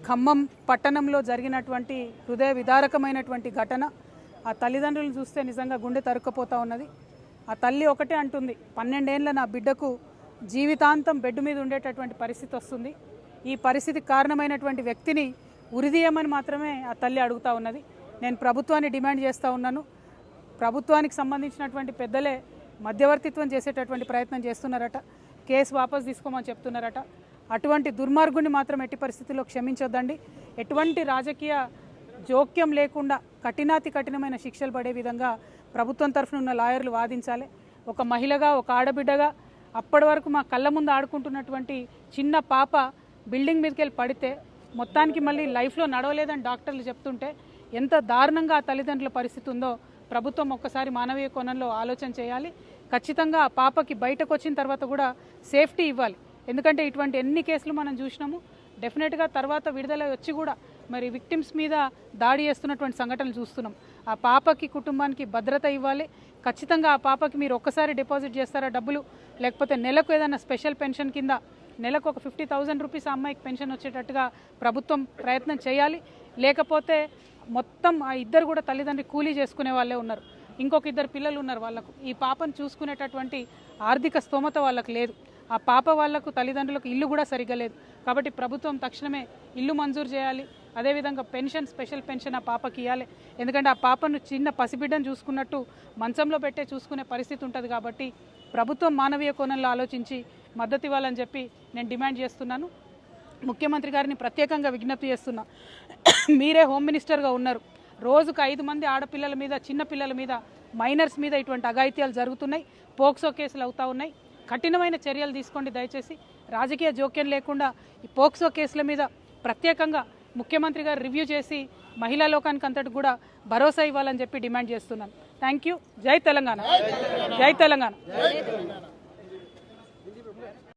ఖమ్మం పట్టణంలో జరిగినటువంటి హృదయ విదారకమైనటువంటి ఘటన ఆ తల్లిదండ్రులను చూస్తే నిజంగా గుండె తరుక్కుపోతా ఉన్నది. ఆ తల్లి ఒకటే అంటుంది, 12 ఏళ్ల నా బిడ్డకు జీవితాంతం బెడ్ మీద ఉండేటటువంటి పరిస్థితి వస్తుంది. ఈ పరిస్థితికి కారణమైనటువంటి వ్యక్తిని ఉరిదీయమని మాత్రమే ఆ తల్లి అడుగుతూ ఉన్నది. నేను ప్రభుత్వాన్ని డిమాండ్ చేస్తూ ఉన్నాను. ప్రభుత్వానికి సంబంధించినటువంటి పెద్దలే మధ్యవర్తిత్వం చేసేటటువంటి ప్రయత్నం చేస్తున్నారట. కేసు వాపసు తీసుకోమని చెప్తున్నారట. అటువంటి దుర్మార్గుని మాత్రం ఎట్టి పరిస్థితుల్లో క్షమించొద్దండి. ఎటువంటి రాజకీయ జోక్యం లేకుండా కఠినాతి కఠినమైన శిక్షలు పడే విధంగా ప్రభుత్వం తరఫున ఉన్న లాయర్లు వాదించాలి. ఒక మహిళగా, ఒక ఆడబిడ్డగా అప్పటి వరకు మా కళ్ళ ముందు ఆడుకుంటున్నటువంటి చిన్న పాప బిల్డింగ్ మీదకి వెళ్ళి పడితే మొత్తానికి మళ్ళీ లైఫ్లో నడవలేదని డాక్టర్లు చెప్తుంటే ఎంత దారుణంగా ఆ తల్లిదండ్రుల పరిస్థితి ఉందో ప్రభుత్వం ఒక్కసారి మానవీయ కోణంలో ఆలోచన చేయాలి. ఖచ్చితంగా ఆ పాపకి బయటకు వచ్చిన తర్వాత కూడా సేఫ్టీ ఇవ్వాలి. ఎందుకంటే ఇటువంటి ఎన్ని కేసులు మనం చూసినాము. డెఫినెట్గా తర్వాత విడుదల వచ్చి కూడా మరి విక్టిమ్స్ మీద దాడి చేస్తున్నటువంటి సంఘటనలు చూస్తున్నాం. ఆ పాపకి కుటుంబానికి భద్రత ఇవ్వాలి. ఖచ్చితంగా ఆ పాపకి మీరు ఒక్కసారి డిపాజిట్ చేస్తారా డబ్బులు, లేకపోతే నెలకు ఏదైనా స్పెషల్ పెన్షన్ కింద నెలకు ఒక 50,000 రూపీస్ ఆ అమ్మాయికి పెన్షన్ వచ్చేటట్టుగా ప్రభుత్వం ప్రయత్నం చేయాలి. లేకపోతే మొత్తం ఆ ఇద్దరు కూడా తల్లిదండ్రి కూలీ చేసుకునే వాళ్ళే ఉన్నారు. ఇంకొక 2 పిల్లలు ఉన్నారు. వాళ్ళకు ఈ పాపను చూసుకునేటటువంటి ఆర్థిక స్తోమత వాళ్ళకు లేదు. ఆ పాప వాళ్లకు తల్లిదండ్రులకు ఇల్లు కూడా సరిగ్గా లేదు. కాబట్టి ప్రభుత్వం తక్షణమే ఇల్లు మంజూరు చేయాలి. అదేవిధంగా పెన్షన్, స్పెషల్ పెన్షన్ ఆ పాపకి ఇవ్వాలి. ఎందుకంటే ఆ పాపను చిన్న పసిబిడ్డను చూసుకున్నట్టు మంచంలో పెట్టే చూసుకునే పరిస్థితి ఉంటుంది. కాబట్టి ప్రభుత్వం మానవీయ కోణంలో ఆలోచించి మద్దతు ఇవ్వాలని చెప్పి నేను డిమాండ్ చేస్తున్నాను. ముఖ్యమంత్రి గారిని ప్రత్యేకంగా విజ్ఞప్తి చేస్తున్నా. మీరే హోమ్ మినిస్టర్గా ఉన్నారు. రోజుకు 5 మంది ఆడపిల్లల మీద, చిన్న పిల్లల మీద, మైనర్స్ మీద ఇటువంటి అఘాయిత్యాలు జరుగుతున్నాయి. పోక్సో కేసులు అవుతూ ఉన్నాయి. కఠినమైన చర్యలు తీసుకోండి దయచేసి. రాజకీయ జోక్యం లేకుండా ఈ పోక్సో కేసుల మీద ప్రత్యేకంగా ముఖ్యమంత్రి గారు రివ్యూ చేసి మహిళా లోకానికి అంతటి కూడా భరోసా ఇవ్వాలని చెప్పి డిమాండ్ చేస్తున్నాను. Thank you. జై తెలంగాణ. జై తెలంగాణ.